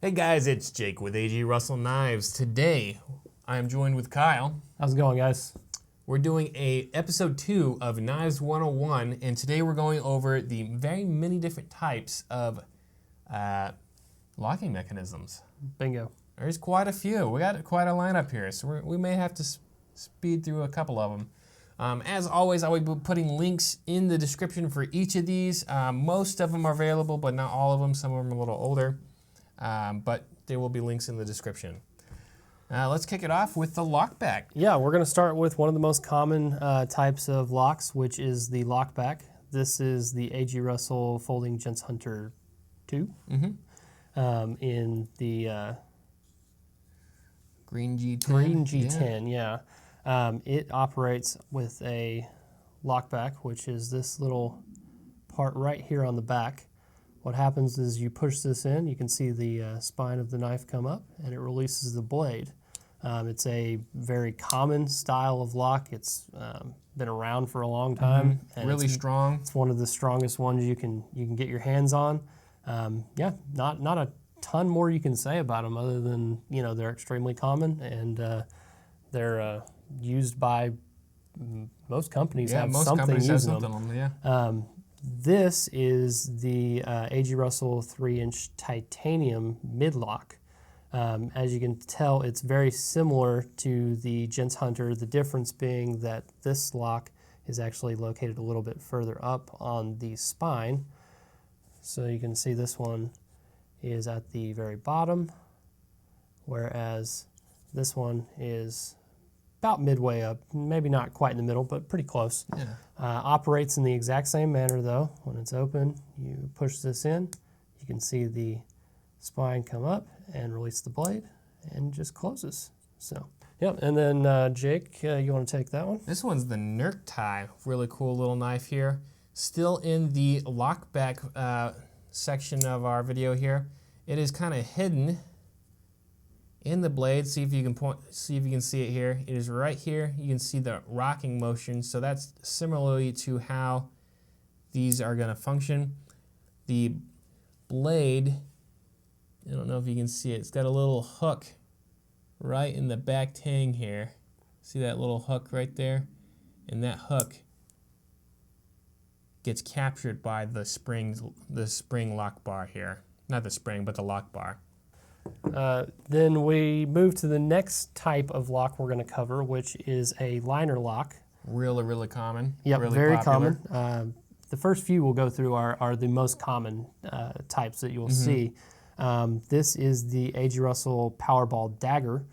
Hey guys, it's Jake with AG Russell Knives. Today, I am joined with Kyle. How's it going, guys? We're doing episode 2 of Knives 101, and today we're going over the very many different types of locking mechanisms. Bingo. There's quite a few. We got quite a lineup here, so we may have to speed through a couple of them. As always, I will be putting links in the description for each of these. Most of them are available, but not all of them. Some of them are a little older, but there will be links in the description. Let's kick it off with the Lockback. Yeah, we're going to start with one of the most common types of locks, which is the Lockback. This is the A.G. Russell Folding Gents Hunter 2 in the Green G10. Green G10, yeah. It operates with a lockback, which is this little part right here on the back. What happens is you push this in, you can see the spine of the knife come up, and it releases the blade. It's a very common style of lock. It's been around for a long time. And really strong. It's one of the strongest ones you can get your hands on. Yeah, not a ton more you can say about them other than, you know, they're extremely common and they're used by most companies. Yeah, have most something companies have using something on them. Yeah. This is the A.G. Russell 3-inch titanium Midlock. As you can tell, it's very similar to the Gents Hunter, the difference being that this lock is actually located a little bit further up on the spine. So you can see this one is at the very bottom, whereas this one is about midway up, maybe not quite in the middle, but pretty close. Yeah. Operates in the exact same manner though. When it's open, you push this in, you can see the spine come up and release the blade, and just closes. So, yep. And then Jake, you want to take that one? This one's the CRKT. Really cool little knife here. Still in the Lockback section of our video here. It is kind of hidden in the blade. See if you can see it here. It is right here. You can see the rocking motion. So that's similarly to how these are going to function. The blade, I don't know if you can see it. It's got a little hook right in the back tang here. See that little hook right there? And that hook gets captured by the spring lock bar here. Not the spring, but the lock bar. Then we move to the next type of lock we're going to cover, which is a liner lock. Really common. Yep, really very popular. common. The first few we'll go through are the most common types that you'll see. This is the A.G. Russell Powerball Dagger,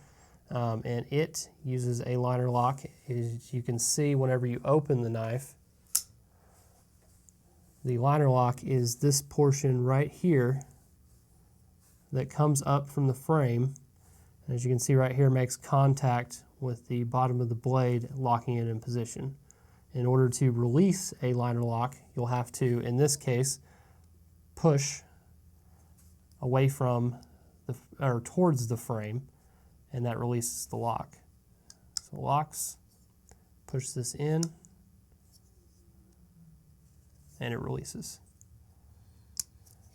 and it uses a liner lock. As you can see, whenever you open the knife, the liner lock is this portion right here that comes up from the frame. And as you can see right here, makes contact with the bottom of the blade, locking it in position. In order to release a liner lock, you'll have to, in this case, push away from or towards the frame, and that releases the lock. So locks, push this in, and it releases.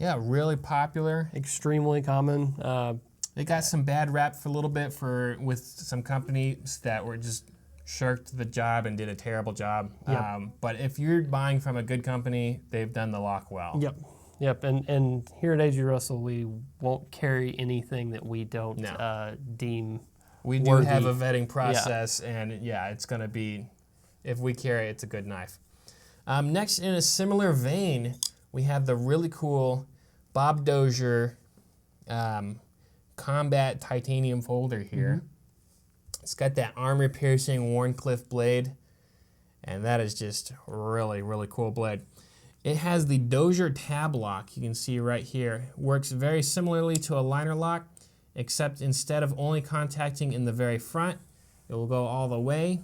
Yeah, really popular. Extremely common. They got some bad rap for a little bit with some companies that were just shirked the job and did a terrible job. Yep. But if you're buying from a good company, they've done the lock well. Yep. And here at A.G. Russell, we won't carry anything that we don't deem We do worthy. have a vetting process, and yeah, it's going to be, if we carry it, it's a good knife. Next, in a similar vein, we have the really cool Bob Dozier Combat Titanium Folder here. It's got that armor-piercing Warncliffe blade, and that is just really cool blade. It has the Dozier Tab Lock, you can see right here. Works very similarly to a liner lock, except instead of only contacting in the very front, it will go all the way,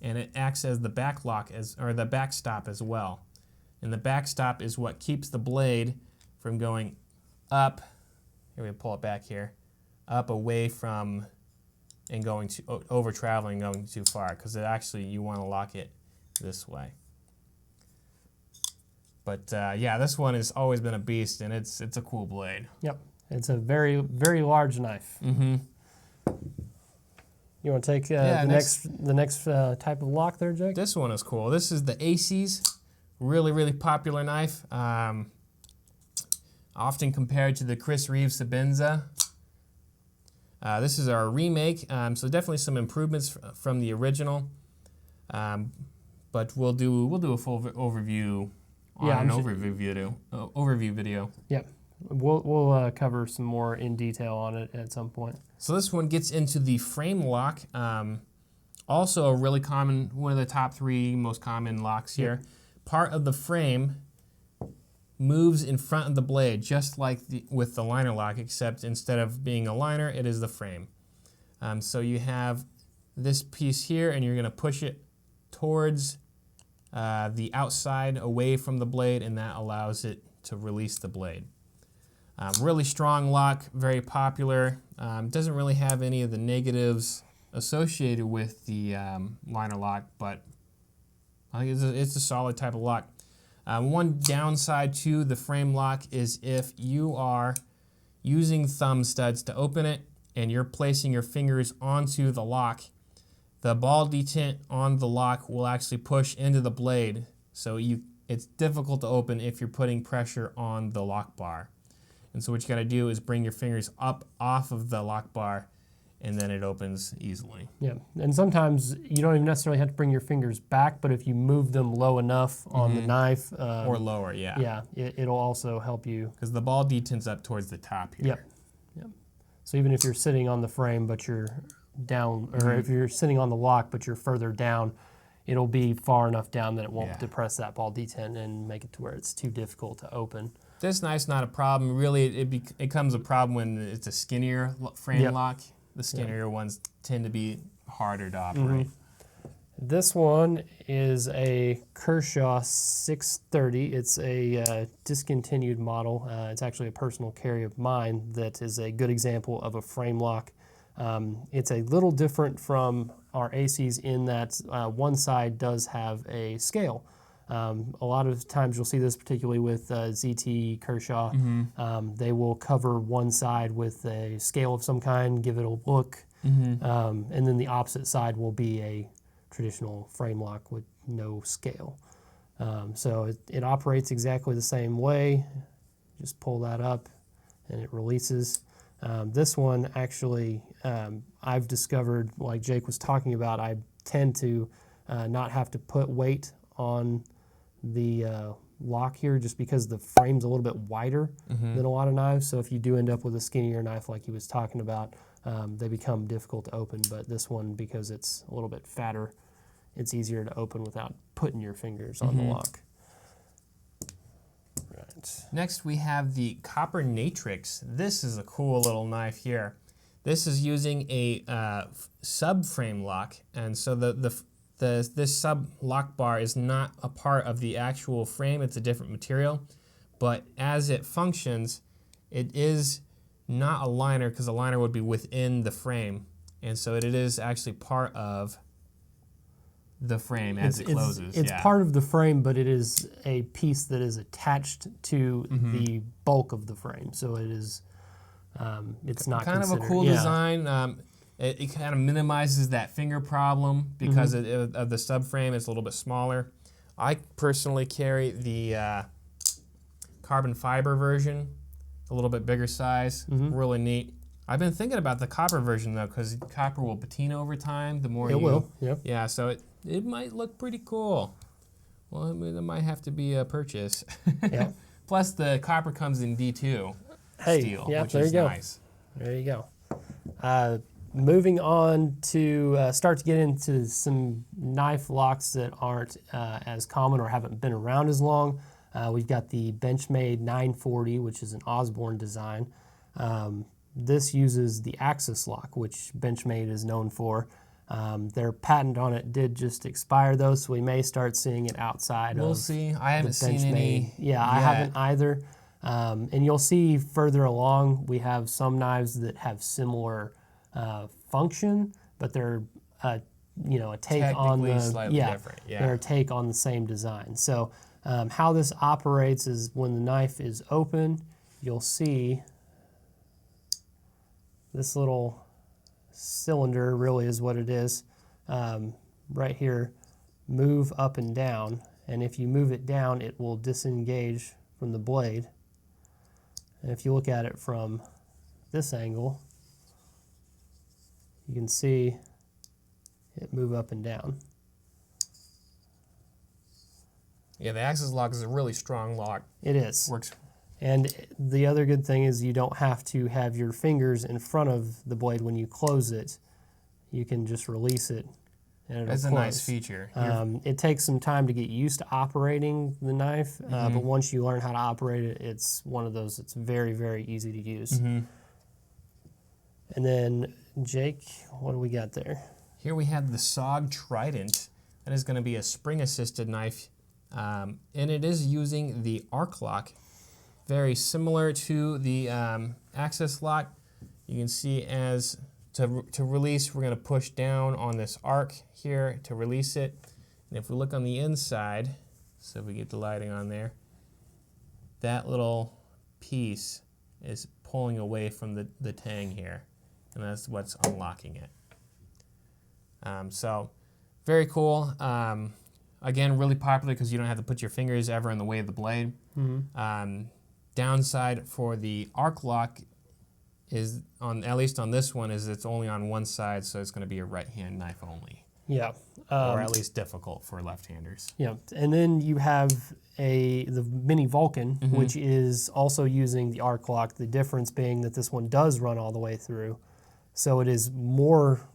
and it acts as the back lock, or the backstop as well. And the backstop is what keeps the blade from going up, here we pull it back here, up away from and going to over traveling, going too far, because actually you want to lock it this way. But yeah, this one has always been a beast, and it's a cool blade. Yep. It's a very, very large knife. Mm-hmm. You want to take Yeah, the next type of lock there, Jake? This one is cool. This is the AC's, really, really popular knife. Often compared to the Chris Reeve Sabenza. This is our remake, so definitely some improvements from the original. But we'll do a full overview on overview video. Yep. We'll cover some more in detail on it at some point. So this one gets into the frame lock. Also a really common, one of the top 3 most common locks here. Part of the frame moves in front of the blade, just like with the liner lock, except instead of being a liner, it is the frame. So you have this piece here, and you're going to push it towards the outside, away from the blade, and that allows it to release the blade. Really strong lock, very popular. Doesn't really have any of the negatives associated with the liner lock, but I think it's a solid type of lock. One downside to the frame lock is if you are using thumb studs to open it and you're placing your fingers onto the lock, the ball detent on the lock will actually push into the blade, so it's difficult to open if you're putting pressure on the lock bar. And so what you got to do is bring your fingers up off of the lock bar, and then it opens easily. Yeah, and sometimes you don't even necessarily have to bring your fingers back, but if you move them low enough on the knife. Or lower, yeah. Yeah, it'll also help you. Because the ball detents up towards the top here. Yep. So even if you're sitting on the frame, but you're down, or if you're sitting on the lock, but you're further down, it'll be far enough down that it won't depress that ball detent and make it to where it's too difficult to open. This knife's not a problem. Really, it becomes a problem when it's a skinnier frame lock. The skinnier ones tend to be harder to operate. This one is a Kershaw 630. It's a discontinued model. It's actually a personal carry of mine that is a good example of a frame lock. It's a little different from our ACs in that one side does have a scale. A lot of times you'll see this particularly with ZT, Kershaw. They will cover one side with a scale of some kind, give it a look, and then the opposite side will be a traditional frame lock with no scale. So it operates exactly the same way. Just pull that up and it releases. This one actually, I've discovered, like Jake was talking about, I tend to not have to put weight on the lock here just because the frame's a little bit wider than a lot of knives. So if you do end up with a skinnier knife like he was talking about, they become difficult to open. But this one, because it's a little bit fatter, it's easier to open without putting your fingers on the lock. Right. Next we have the Copper Natrix. This is a cool little knife here. This is using a subframe lock, and so this sub lock bar is not a part of the actual frame. It's a different material, but as it functions, it is not a liner because a liner would be within the frame, and so it is actually part of the frame as it closes. It's part of the frame, but it is a piece that is attached to the bulk of the frame, so it is. It's not kind of a cool design. It kind of minimizes that finger problem because of the subframe. It's a little bit smaller. I personally carry the carbon fiber version, a little bit bigger size, really neat. I've been thinking about the copper version though, because copper will patina over time. The more it will, yeah. So it might look pretty cool. Well, it might have to be a purchase. Yeah. Plus the copper comes in D2 steel, which is nice. There you go. Moving on to start to get into some knife locks that aren't as common or haven't been around as long. We've got the Benchmade 940, which is an Osborne design. This uses the axis lock, which Benchmade is known for. Their patent on it did just expire though, so we may start seeing it outside. We'll see. I haven't seen any. Yeah, I haven't either. And you'll see further along, we have some knives that have similar function, but they're a take on the slightly different. Yeah, they're a take on the same design. So how this operates is when the knife is open, you'll see this little cylinder really is what it is, right here, move up and down, and if you move it down it will disengage from the blade. And if you look at it from this angle, you can see it move up and down. Yeah, the axis lock is a really strong lock. It is. Works. And the other good thing is you don't have to have your fingers in front of the blade when you close it. You can just release it and it'll That's close. a nice feature. It takes some time to get used to operating the knife, but once you learn how to operate it, it's one of those that's very, very easy to use. And then, Jake, what do we got there? Here we have the SOG Trident. That is going to be a spring-assisted knife, and it is using the arc lock, very similar to the axis lock. You can see as to release, we're going to push down on this arc here to release it. And if we look on the inside, so if we get the lighting on there, that little piece is pulling away from the tang here, and that's what's unlocking it. So very cool. Again, really popular because you don't have to put your fingers ever in the way of the blade. Downside for the arc lock is, at least on this one, is it's only on one side, so it's going to be a right-hand knife only. Yeah. Or at least difficult for left-handers. Yeah, and then you have the Mini Vulcan, which is also using the arc lock. The difference being that this one does run all the way through, so it is more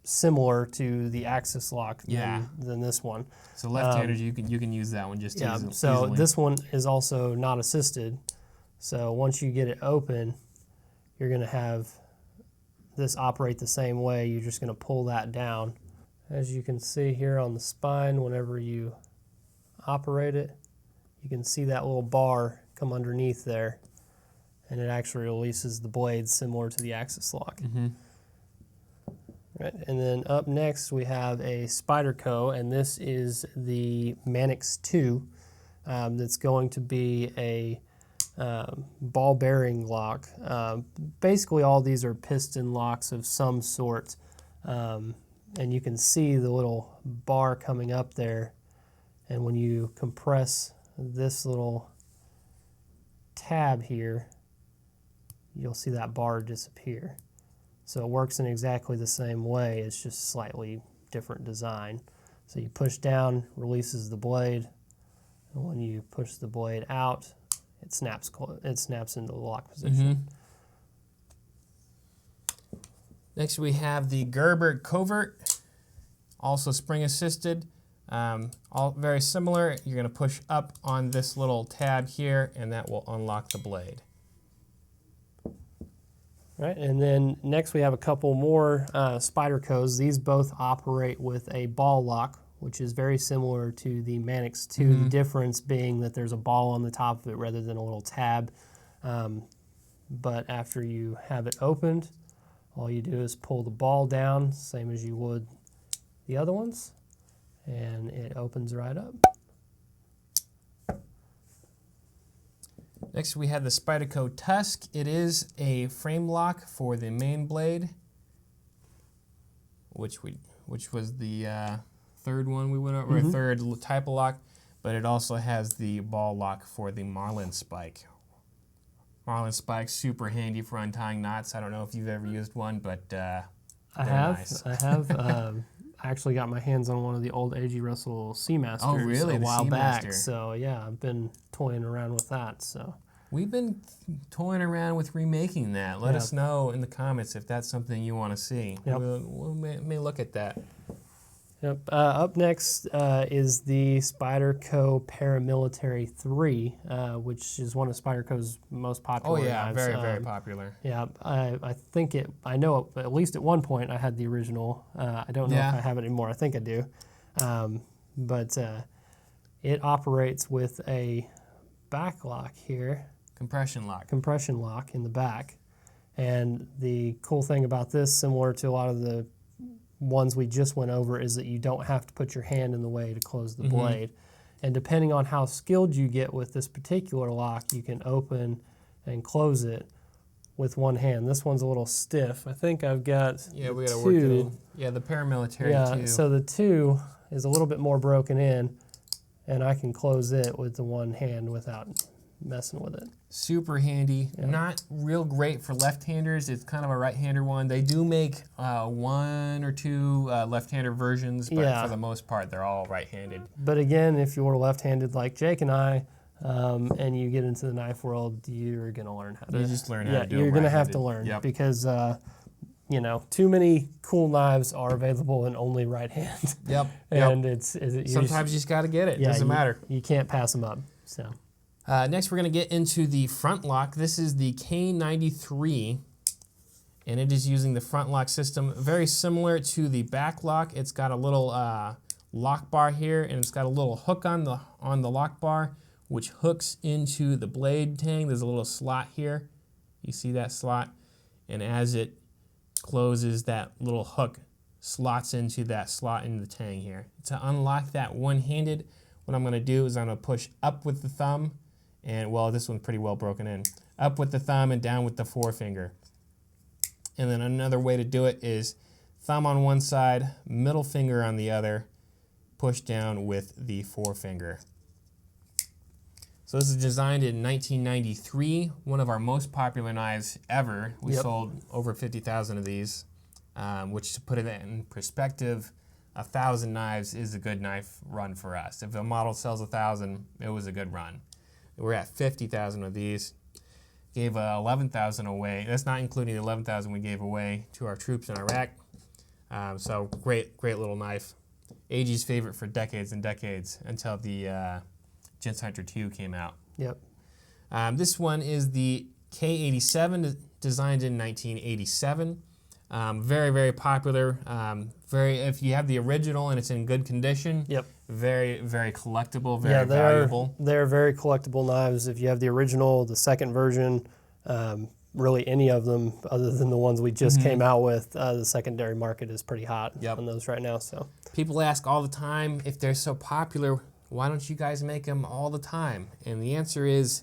similar to the axis lock than this one. So left-handers, you can use that one just easily. So this one is also not assisted. So once you get it open, you're going to have this operate the same way. You're just going to pull that down. As you can see here on the spine, whenever you operate it, you can see that little bar come underneath there, and it actually releases the blade similar to the axis lock. Right, and then up next we have a Spyderco, and this is the Mantis 2. That's going to be a ball bearing lock. Basically all these are piston locks of some sort, and you can see the little bar coming up there, and when you compress this little tab here, you'll see that bar disappear. So it works in exactly the same way, it's just slightly different design. So you push down, releases the blade, and when you push the blade out, it snaps into the lock position. Next we have the Gerber Covert, also spring assisted. All very similar. You're going to push up on this little tab here, and that will unlock the blade. Right, and then next we have a couple more Spydercos. These both operate with a ball lock, which is very similar to the Mantis 2. The difference being that there's a ball on the top of it rather than a little tab. But after you have it opened, all you do is pull the ball down, same as you would the other ones, and it opens right up. Next we have the Spyderco Tusk. It is a frame lock for the main blade, which was the third one we went over, a third type of lock, but it also has the ball lock for the Marlin Spike. Marlin Spike's super handy for untying knots. I don't know if you've ever used one, but I have. I actually got my hands on one of the old A.G. Russell Seamasters a while back. So yeah, I've been toying around with that. So we've been toying around with remaking that. Let us know in the comments if that's something you want to see. We may look at that. Yep. Up next is the Spyderco Paramilitary 3, which is one of Spyderco's most popular knives. Very, very popular. Yeah, I think I know at least at one point I had the original. I don't know if I have it anymore. I think I do. But it operates with a back lock here. Compression lock In the back. And the cool thing about this, similar to a lot of the ones we just went over, is that you don't have to put your hand in the way to close the blade. And depending on how skilled you get with this particular lock, you can open and close it with one hand. This one's a little stiff. I think I've got we got to work it in. Yeah, the paramilitary too. So the 2 is a little bit more broken in, and I can close it with the one hand without messing with it. Super handy. Yeah. Not real great for left-handers. It's kind of a right-hander one. They do make 1 or 2 left-hander versions, but for the most part, they're all right-handed. But again, if you're left-handed like Jake and I, and you get into the knife world, you're going to learn how to. You just learn how to do it. You're going to have to learn because, too many cool knives are available in only right hand. And sometimes you just got to get it. Doesn't matter. You can't pass them up. So. Next, we're going to get into the front lock. This is the K93, and it is using the front lock system. Very similar to the back lock. It's got a little lock bar here, and it's got a little hook on the lock bar, which hooks into the blade tang. There's a little slot here. You see that slot? And as it closes, that little hook slots into that slot in the tang here. To unlock that one-handed, what I'm going to do is I'm going to push up with the thumb, and this one's pretty well broken in. Up with the thumb and down with the forefinger. And then another way to do it is thumb on one side, middle finger on the other, push down with the forefinger. So this is designed in 1993, one of our most popular knives ever. We sold over 50,000 of these, which, to put it in perspective, 1,000 knives is a good knife run for us. If a model sells 1,000, it was a good run. We're at 50,000 of these. Gave 11,000 away. That's not including the 11,000 we gave away to our troops in Iraq. So great little knife. AG's favorite for decades and decades until the Gents Hunter 2 came out. This one is the K87, designed in 1987. Very popular. If you have the original and it's in good condition, very collectible, very valuable. They're very collectible knives. If you have the original, the second version, really any of them other than the ones we just came out with, the secondary market is pretty hot on those right now. So people ask all the time, if they're so popular, why don't you guys make them all the time? And the answer is,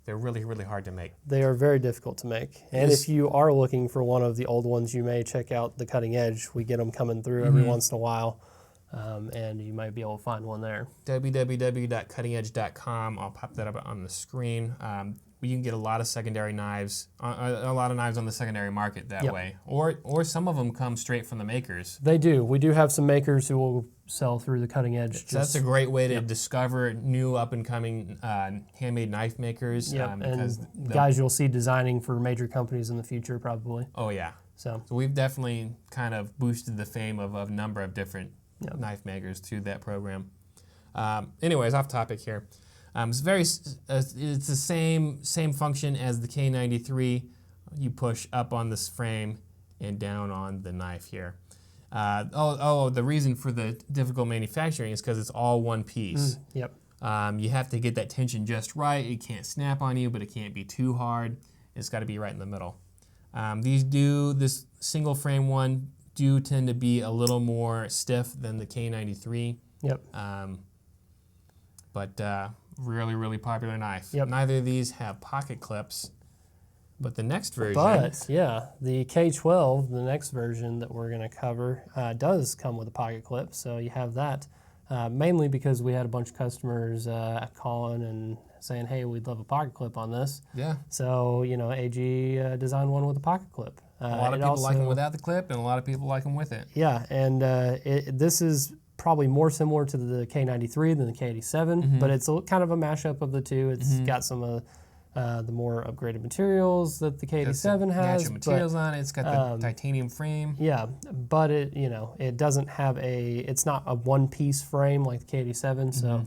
they're really hard to make. They are very difficult to make. And if you are looking for one of the old ones, you may check out the Cutting Edge. We get them coming through every once in a while, and you might be able to find one there. www.cuttingedge.com. I'll pop that up on the screen. You can get a lot of secondary knives, a lot of knives on the secondary market that way. Or some of them come straight from the makers. They do. We do have some makers who will sell through the Cutting Edge. So that's a great way to discover new up-and-coming handmade knife makers. And guys you'll see designing for major companies in the future, probably. Oh, yeah. So we've definitely kind of boosted the fame of a number of different knife makers through that program. Anyways, off topic here. It's the same function as the K93. You push up on this frame and down on the knife here. The reason for the difficult manufacturing is because it's all one piece. You have to get that tension just right. It can't snap on you, but it can't be too hard. It's got to be right in the middle. This single frame one do tend to be a little more stiff than the K93. But really popular knife. Neither of these have pocket clips, but the next version. But the K12, the next version that we're going to cover, does come with a pocket clip. So you have that, mainly because we had a bunch of customers calling and saying, "Hey, we'd love a pocket clip on this." So AG designed one with a pocket clip. A lot of people like them without the clip, and a lot of people like them with it. And this is probably more similar to the K93 than the K87, but it's kind of a mashup of the two. It's got some of the more upgraded materials that the K87 has. Natural materials on it. It's got the titanium frame. But it doesn't have it's not a one-piece frame like the K87. So,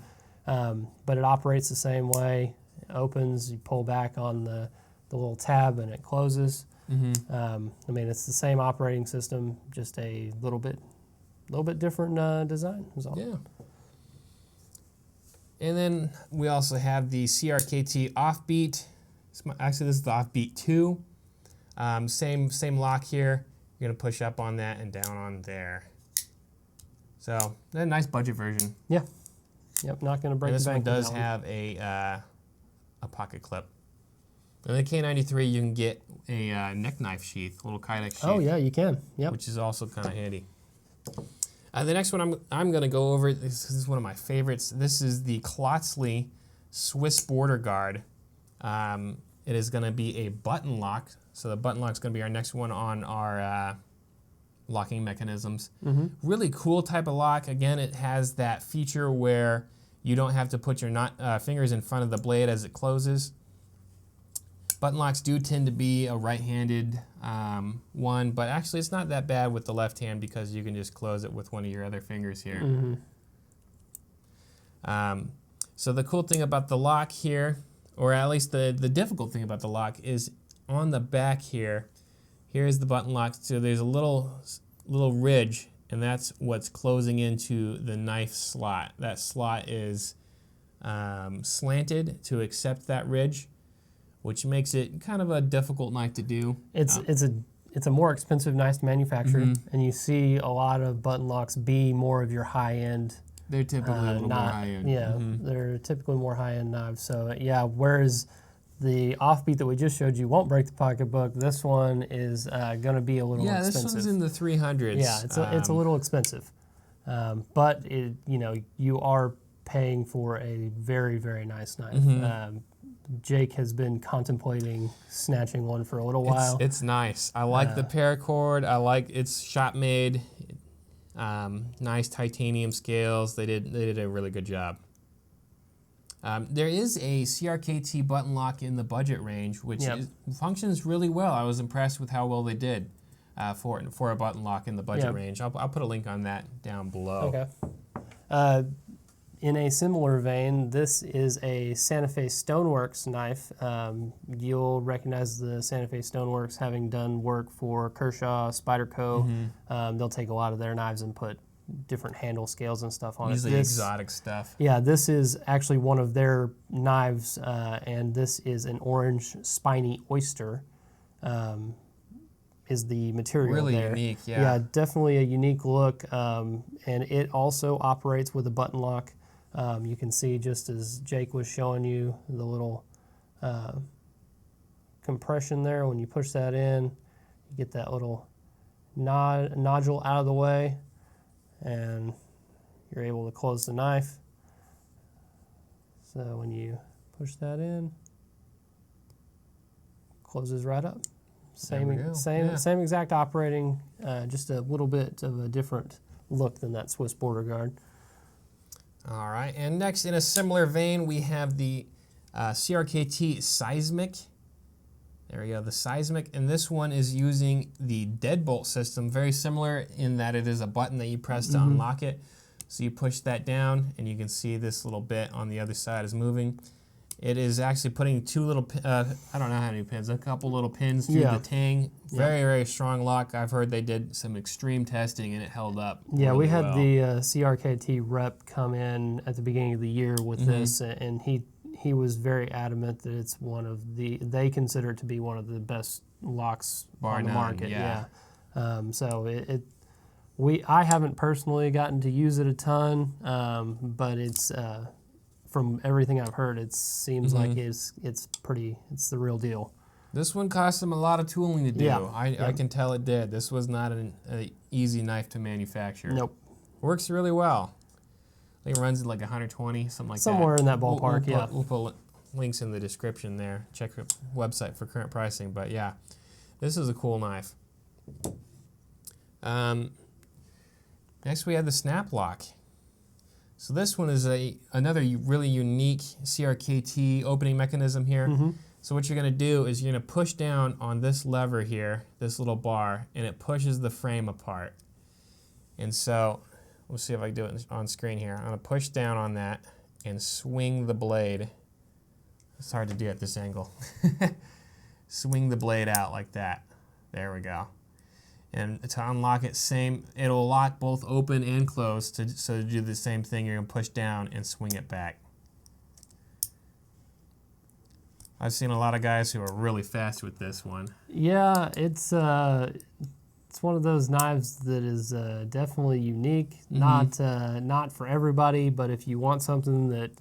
but it operates the same way. It opens, you pull back on the little tab, and it closes. It's the same operating system, just a little bit different design is all. And then we also have the CRKT Offbeat. Actually, this is the Offbeat 2. Same lock here. You're going to push up on that and down on there. So, a nice budget version. Not going to break the bank. And this one does have a pocket clip. And the K93, you can get a neck knife sheath, a little Kydex sheath. Oh yeah, you can. Yep. Which is also kind of handy. The next one I'm going to go over, this is one of my favorites. This is the Klotzli Swiss Border Guard. It is going to be a button lock. So the button lock is going to be our next one on our locking mechanisms. Really cool type of lock. Again, it has that feature where you don't have to put your fingers in front of the blade as it closes. Button locks do tend to be a right-handed one, but actually it's not that bad with the left hand because you can just close it with one of your other fingers here. So the cool thing about the lock here, or at least the difficult thing about the lock, is on the back here. Here's the button lock. So there's a little ridge, and that's what's closing into the knife slot. That slot is slanted to accept that ridge, which makes it kind of a difficult knife to do. It's a more expensive knife to manufacture, and you see a lot of button locks be more of your high-end. They're typically a little more high-end. Yeah, they're typically more high-end knives. So yeah, whereas the Offbeat that we just showed you won't break the pocketbook, this one is going to be a little expensive. Yeah, this one's in the 300s. Yeah, it's a little expensive, but you are paying for a very, very nice knife. Jake has been contemplating snatching one for a little while. It's nice. I like the paracord. I like it's shop made. Nice titanium scales. They did a really good job. There is a CRKT button lock in the budget range, which functions really well. I was impressed with how well they did for a button lock in the budget range. I'll put a link on that down below. Okay. In a similar vein, this is a Santa Fe Stoneworks knife. You'll recognize the Santa Fe Stoneworks having done work for Kershaw, Spyderco. They'll take a lot of their knives and put different handle scales and stuff on Usually exotic stuff. Yeah, this is actually one of their knives, and this is an orange spiny oyster. Is the material really there. Unique, yeah. Yeah, definitely a unique look, and it also operates with a button lock. You can see, just as Jake was showing you, the little compression there. When you push that in, you get that little nodule out of the way, and you're able to close the knife. So when you push that in, closes right up. Same exact operating, just a little bit of a different look than that Swiss Border Guard. All right, and next in a similar vein, we have the CRKT Seismic. There we go, the Seismic, and this one is using the deadbolt system, very similar in that it is a button that you press to unlock it. So you push that down, and you can see this little bit on the other side is moving. It is actually putting two little, I don't know how many pins, a couple little pins through the tang. Very, very strong lock. I've heard they did some extreme testing and it held up. Yeah, really we had well. the CRKT rep come in at the beginning of the year with this, and he was very adamant that it's one of they consider it to be one of the best locks on the market. Yeah. So I haven't personally gotten to use it a ton, but it's from everything I've heard, it seems like it's the real deal. This one cost them a lot of tooling to do. Yeah. I can tell it did. This was not an easy knife to manufacture. Nope. Works really well. I think it runs at like 120, something like Somewhere in that ballpark, we'll put links in the description there. Check the website for current pricing. But yeah, this is a cool knife. Next we have the Snap Lock. So this one is another really unique CRKT opening mechanism here. So what you're going to do is you're going to push down on this lever here, this little bar, and it pushes the frame apart. And so, we'll see if I can do it on screen here. I'm going to push down on that and swing the blade. It's hard to do at this angle. Swing the blade out like that. There we go. And to unlock it, it'll lock both open and closed. So to do the same thing, you're going to push down and swing it back. I've seen a lot of guys who are really fast with this one. Yeah, it's it's one of those knives that is definitely unique. Not for everybody, but if you want something that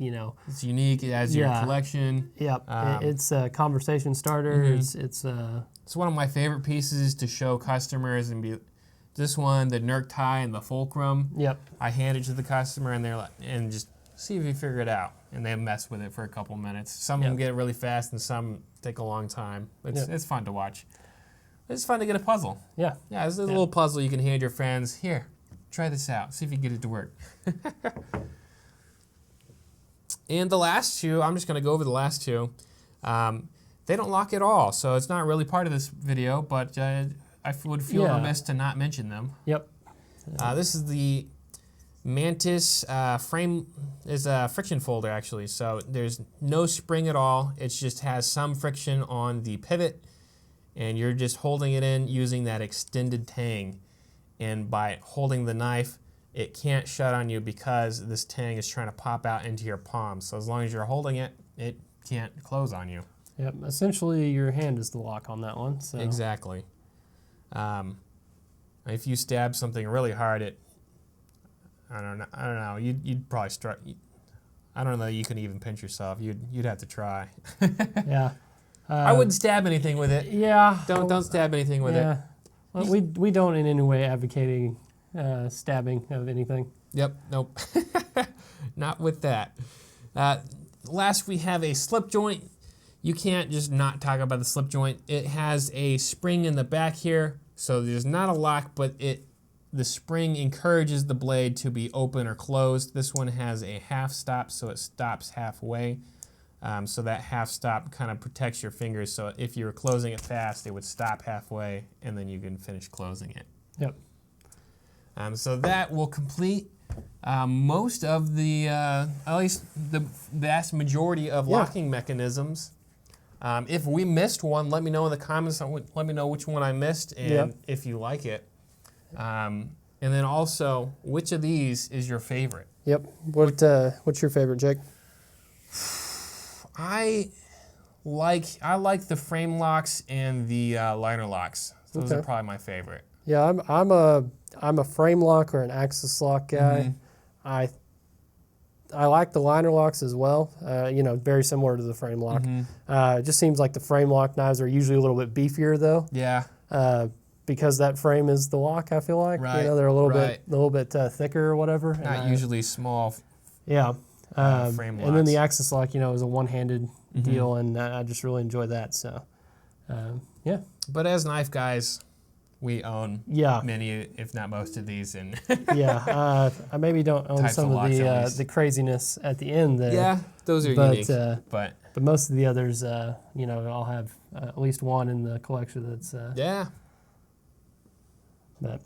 it's unique as your collection. Yep, it's a conversation starter. It's one of my favorite pieces to show customers and be. This one, the Nerk tie and the fulcrum. Yep. I hand it to the customer and they're like, and just see if you figure it out. And they mess with it for a couple minutes. Some of them get it really fast and some take a long time. It's fun to watch. It's fun to get a puzzle. Yeah. Yeah, it's a little puzzle you can hand your friends. Here, try this out. See if you can get it to work. And the last two, I'm just going to go over the last two. They don't lock at all, so it's not really part of this video, but I would feel remiss to not mention them. Yep. This is the Mantis frame, is a friction folder actually, so there's no spring at all. It just has some friction on the pivot, and you're just holding it in using that extended tang. And by holding the knife, it can't shut on you because this tang is trying to pop out into your palm. So as long as you're holding it, it can't close on you. Yep. Essentially, your hand is the lock on that one. So. Exactly. If you stab something really hard, I don't know. You'd probably strike. I don't know. You can even pinch yourself. You'd have to try. Yeah. I wouldn't stab anything with it. Yeah. Don't stab anything with it. Well, we don't in any way advocating stabbing of anything. Yep. Nope. Not with that. Last, we have a slip joint. You can't just not talk about the slip joint. It has a spring in the back here, so there's not a lock, but the spring encourages the blade to be open or closed. This one has a half stop, so it stops halfway. So that half stop kind of protects your fingers, so if you were closing it fast, it would stop halfway, and then you can finish closing it. Yep. So that will complete most of the, at least the vast majority of locking mechanisms. If we missed one, let me know in the comments. Let me know which one I missed and if you like it. And then also, which of these is your favorite? Yep. What's your favorite, Jake? I like the frame locks and the liner locks. Those are probably my favorite. Yeah, I'm a frame lock or an axis lock guy. I like the liner locks as well. Very similar to the frame lock. It just seems like the frame lock knives are usually a little bit beefier though. Yeah. Because that frame is the lock, I feel like. Right. They're a little bit thicker or whatever. Not usually small. Yeah. Frame locks. And then the axis lock, is a one-handed deal, and I just really enjoy that. So, yeah. But as knife guys, we own many, if not most of these. And I maybe don't own some of the craziness at the end there. Yeah, those are unique. But most of the others, I'll have at least one in the collection that's. But.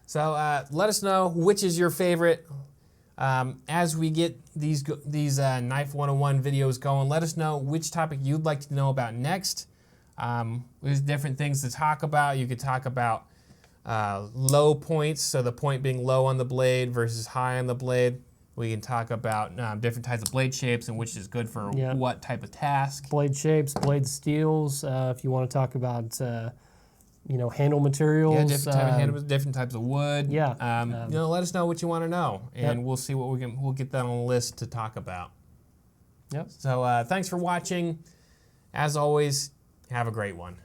So let us know which is your favorite. As we get these Knife 101 videos going, let us know which topic you'd like to know about next. There's different things to talk about. You could talk about low points, so the point being low on the blade versus high on the blade. We can talk about different types of blade shapes and which is good for what type of task. Blade shapes, blade steels. If you want to talk about handle materials. Yeah, different type of handles, different types of wood. Yeah. Let us know what you want to know, and we'll see what we'll get that on the list to talk about. Yep. So thanks for watching. As always, have a great one.